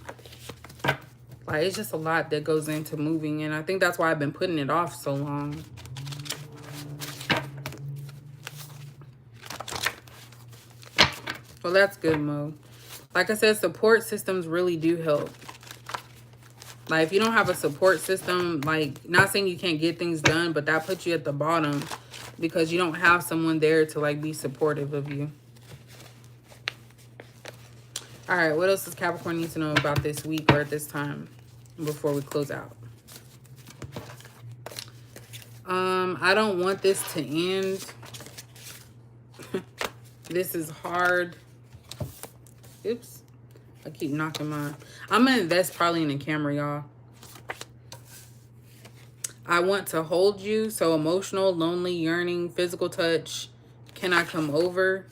Like, it's just a lot that goes into moving, and I think that's why I've been putting it off so long. Well, that's good, Mo. Like I said, support systems really do help. Like, if you don't have a support system, like, not saying you can't get things done, but that puts you at the bottom because you don't have someone there to, like, be supportive of you. All right, what else does Capricorn need to know about this week or at this time before we close out? I don't want this to end. This is hard. Oops. I keep knocking mine. I'm going to invest probably in a camera, y'all. I want to hold you. So emotional, lonely, yearning, physical touch. Can I come over?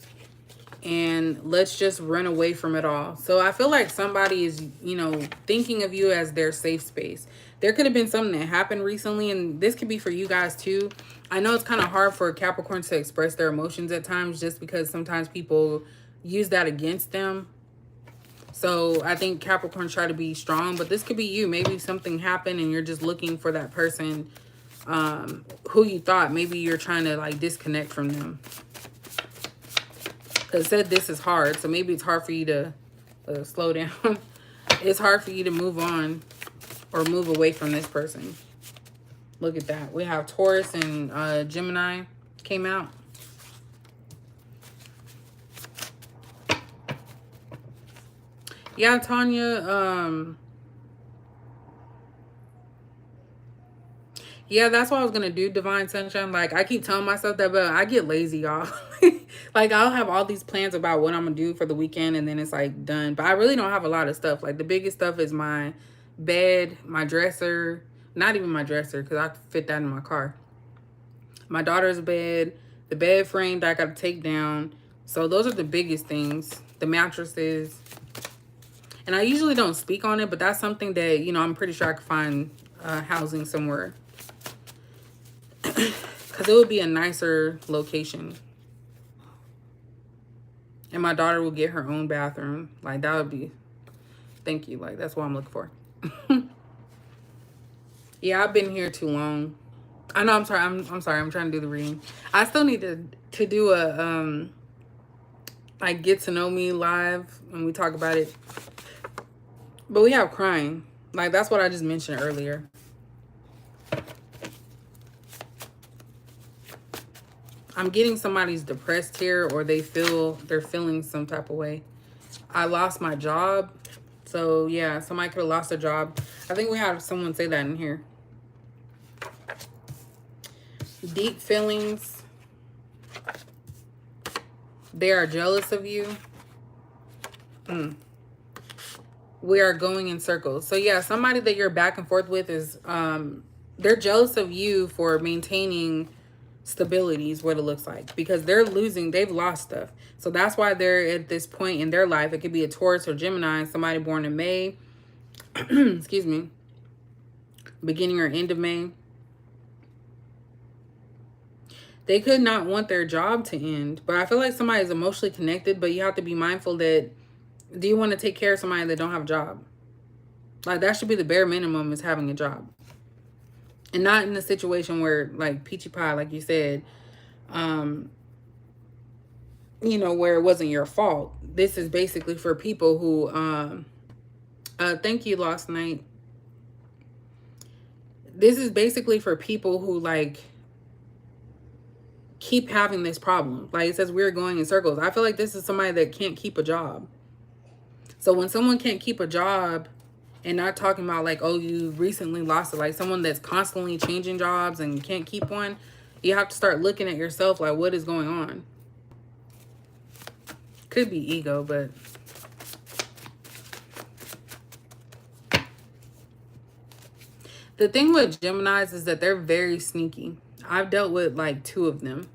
and let's just run away from it all. So I feel like somebody is, you know, thinking of you as their safe space. There could have been something that happened recently, and this could be for you guys too. I know it's kind of hard for Capricorns to express their emotions at times, just because sometimes people use that against them. So I think Capricorns try to be strong, but this could be you. Maybe something happened and you're just looking for that person who you thought. Maybe you're trying to like disconnect from them. Because it said this is hard, so maybe it's hard for you to slow down. It's hard for you to move on or move away from this person. Look at that. We have Taurus and Gemini came out. Yeah, Tanya. Yeah, that's what I was going to do, Divine Sunshine. Like, I keep telling myself that, but I get lazy, y'all. Like, I'll have all these plans about what I'm going to do for the weekend, and then it's, like, done. But I really don't have a lot of stuff. Like, the biggest stuff is my bed, my dresser. Not even my dresser, because I fit that in my car. My daughter's bed, the bed frame that I got to take down. So, those are the biggest things. The mattresses. And I usually don't speak on it, but that's something that, you know, I'm pretty sure I could find housing somewhere. Because it would be a nicer location. And my daughter will get her own bathroom. Like, that would be... Thank you. Like, that's what I'm looking for. Yeah, I've been here too long. I know, I'm sorry. I'm sorry. I'm trying to do the reading. I still need to do a... like, get to know me live when we talk about it. But we have crying. Like, that's what I just mentioned earlier. I'm getting somebody's depressed here, or they're feeling some type of way. I lost my job. So, yeah, somebody could have lost their job. I think we have someone say that in here. Deep feelings. They are jealous of you. We are going in circles. So yeah, somebody that you're back and forth with is they're jealous of you for maintaining stability is what it looks like, because they've lost stuff. So that's why they're at this point in their life. It could be a Taurus or Gemini, somebody born in May. Excuse me. Beginning or end of May. They could not want their job to end, but I feel like somebody is emotionally connected, but you have to be mindful that, do you want to take care of somebody that don't have a job? Like, that should be the bare minimum, is having a job. And not in a situation where, like, peachy pie, like you said, you know, where it wasn't your fault. This is basically for people who, thank you, Lost Night. This is basically for people who, like, keep having this problem. Like it says, we're going in circles. I feel like this is somebody that can't keep a job. So when someone can't keep a job, and not talking about like, oh, you recently lost it, like someone that's constantly changing jobs and can't keep one, you have to start looking at yourself like, what is going on? Could be ego, but the thing with Geminis is that they're very sneaky. I've dealt with like 2 of them.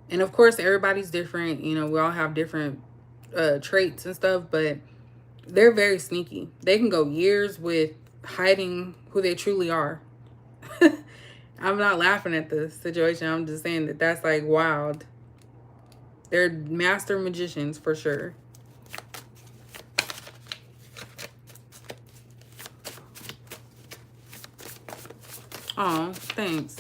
And of course, everybody's different. You know, we all have different traits and stuff, but they're very sneaky. They can go years with hiding who they truly are. I'm not laughing at the situation. I'm just saying that that's like wild. They're master magicians for sure. Oh, thanks.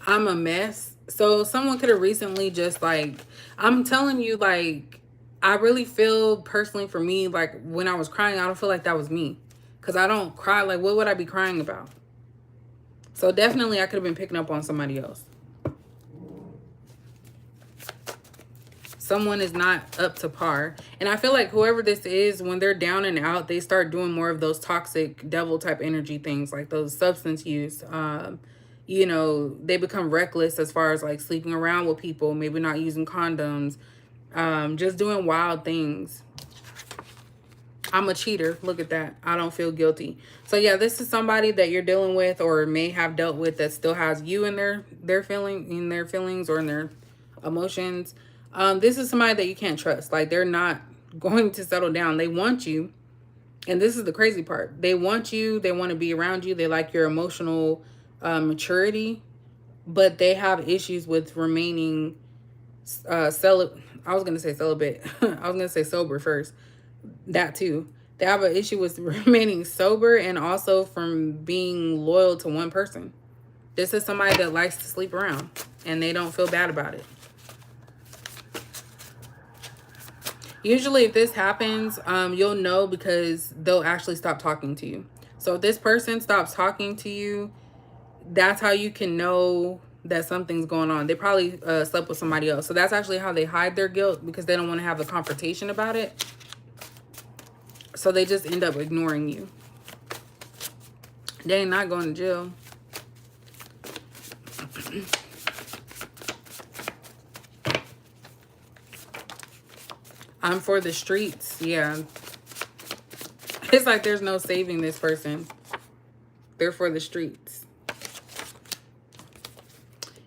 I'm a mess. So someone could have recently just like, I'm telling you, like, I really feel personally for me, like when I was crying, I don't feel like that was me. Because I don't cry. Like, what would I be crying about? So definitely I could have been picking up on somebody else. Someone is not up to par. And I feel like whoever this is, when they're down and out, they start doing more of those toxic devil type energy things, like those substance use. You know, they become reckless as far as like sleeping around with people, maybe not using condoms, just doing wild things. I'm a cheater. Look at that. I don't feel guilty. So yeah, this is somebody that you're dealing with or may have dealt with that still has you in their feelings or in their emotions. This is somebody that you can't trust. Like, they're not going to settle down. They want you. And this is the crazy part. They want you. They want to be around you. They like your emotional maturity, but they have issues with remaining I was gonna say celibate. I was gonna say sober first. That too. They have an issue with remaining sober and also from being loyal to one person. This is somebody that likes to sleep around and they don't feel bad about it. Usually if this happens, you'll know because they'll actually stop talking to you. So if this person stops talking to you, that's how you can know that something's going on. They probably slept with somebody else. So that's actually how they hide their guilt, because they don't want to have a confrontation about it. So they just end up ignoring you. They ain't not going to jail. I'm for the streets. Yeah. It's like there's no saving this person. They're for the streets.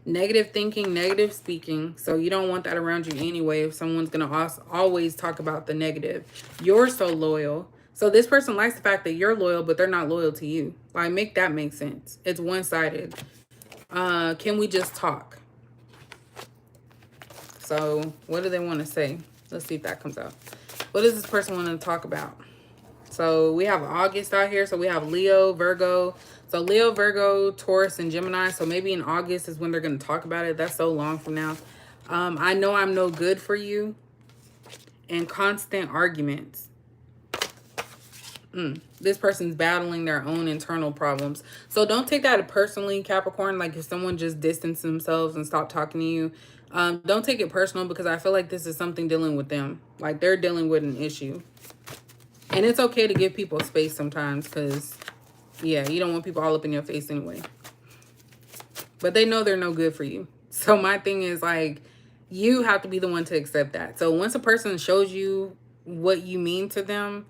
Negative thinking, negative speaking. So you don't want that around you anyway. If someone's going to always talk about the negative. You're so loyal. So this person likes the fact that you're loyal, but they're not loyal to you. Like, make that make sense. It's one-sided. Can we just talk? So what do they want to say? Let's see if that comes out. What does this person want to talk about? So we have August out here. So we have Leo, Virgo. So Leo, Virgo, Taurus, and Gemini. So maybe in August is when they're going to talk about it. That's so long from now. I know I'm no good for you. And constant arguments. This person's battling their own internal problems. So don't take that personally, Capricorn. Like, if someone just distanced themselves and stopped talking to you, don't take it personal, because I feel like this is something dealing with them. Like, they're dealing with an issue. And it's okay to give people space sometimes, because, yeah, you don't want people all up in your face anyway. But they know they're no good for you. So my thing is, like, you have to be the one to accept that. So once a person shows you what you mean to them,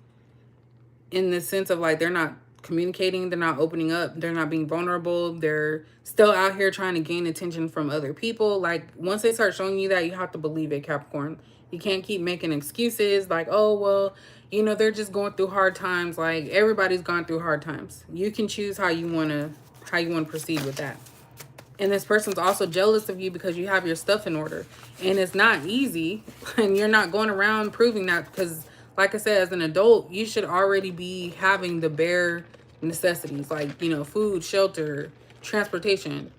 in the sense of, like, they're not communicating, they're not opening up, they're not being vulnerable, they're still out here trying to gain attention from other people. Like, once they start showing you that, you have to believe it, Capricorn. You can't keep making excuses like, oh, well, you know, they're just going through hard times. Like, everybody's gone through hard times. You can choose how you want to proceed with that. And this person's also jealous of you because you have your stuff in order. And it's not easy. And you're not going around proving that, because, like I said, as an adult, you should already be having the bare necessities, like, you know, food, shelter, transportation.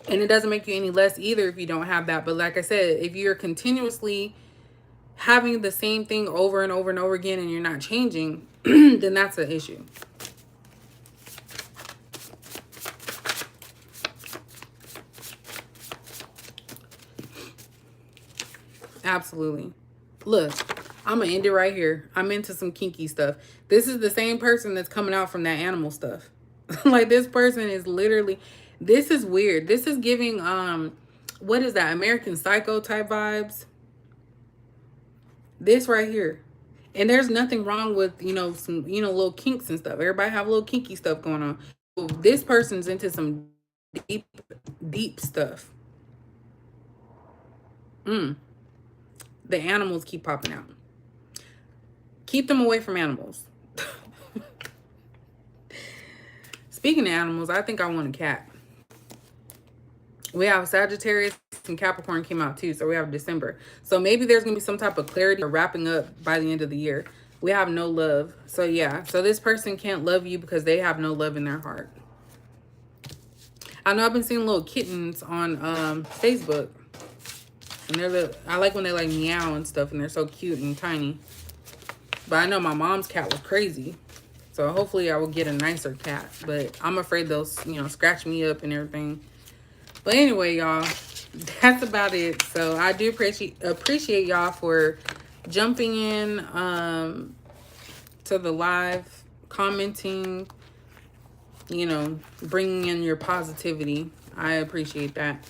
And it doesn't make you any less either if you don't have that. But like I said, if you're continuously having the same thing over and over and over again and you're not changing, then that's an issue. Absolutely. Look, I'm going to end it right here. I'm into some kinky stuff. This is the same person that's coming out from that animal stuff. Like, this person is literally, this is weird. This is giving, what is that? American Psycho type vibes. This right here. And there's nothing wrong with, you know, some, you know, little kinks and stuff. Everybody have a little kinky stuff going on. This person's into some deep, deep stuff. The animals keep popping out. Keep them away from animals. Speaking of animals, I think I want a cat. We have Sagittarius and Capricorn came out too. So we have December. So maybe there's going to be some type of clarity or wrapping up by the end of the year. We have no love. So yeah. So this person can't love you because they have no love in their heart. I know I've been seeing little kittens on Facebook. And they're I like when they like meow and stuff, and they're so cute and tiny. But I know my mom's cat was crazy. So hopefully I will get a nicer cat. But I'm afraid they'll, you know, scratch me up and everything. But anyway, y'all, that's about it. So I do appreciate y'all for jumping in to the live, commenting, you know, bringing in your positivity. I appreciate that.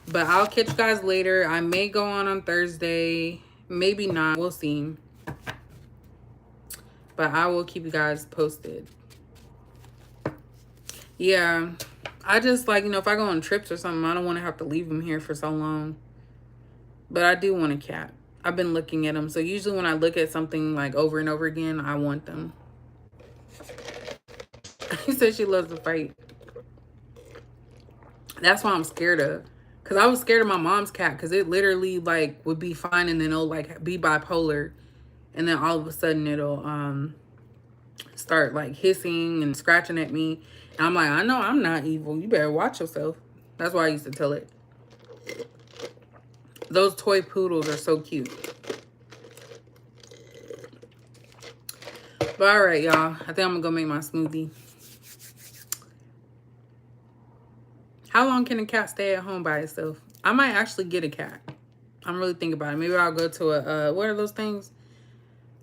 But I'll catch you guys later. I may go on Thursday. Maybe not. We'll see. But I will keep you guys posted. Yeah. I just, like, you know, if I go on trips or something, I don't want to have to leave them here for so long. But I do want a cat. I've been looking at them. So usually when I look at something like over and over again, I want them. He said she loves to fight. That's why I'm scared of. Because I was scared of my mom's cat. Because it literally, like, would be fine. And then it'll, like, be bipolar. And then all of a sudden it'll start, like, hissing and scratching at me. And I'm like, I know I'm not evil. You better watch yourself. That's why I used to tell it. Those toy poodles are so cute. But all right, y'all. I think I'm going to go make my smoothie. How long can a cat stay at home by itself? I might actually get a cat. I'm really thinking about it. Maybe I'll go to a, what are those things?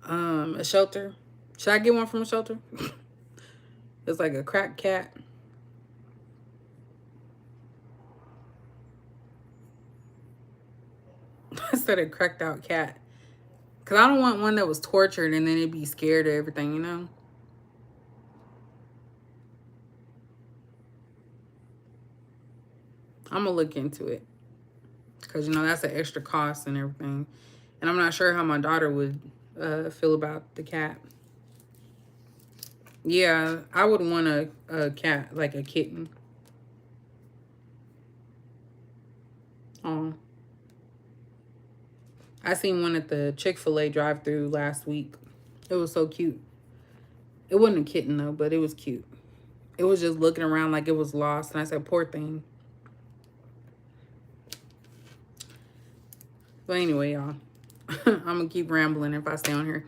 A shelter. Should I get one from a shelter? It's like a cracked cat. I said a cracked out cat. Because I don't want one that was tortured and then it'd be scared of everything, you know? I'm going to look into it. Because, you know, that's an extra cost and everything. And I'm not sure how my daughter would feel about the cat. Yeah, I would want a cat, like a kitten. Oh. I seen one at the Chick-fil-A drive-thru last week. It was so cute. It wasn't a kitten, though, but it was cute. It was just looking around like it was lost. And I said, poor thing. But anyway, y'all. I'm going to keep rambling if I stay on here.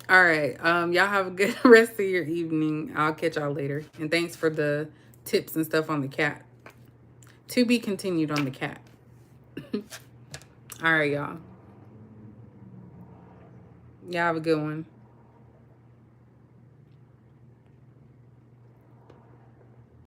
All right. Y'all have a good rest of your evening. I'll catch y'all later. And thanks for the tips and stuff on the cat. To be continued on the cat. All right, y'all. Y'all have a good one.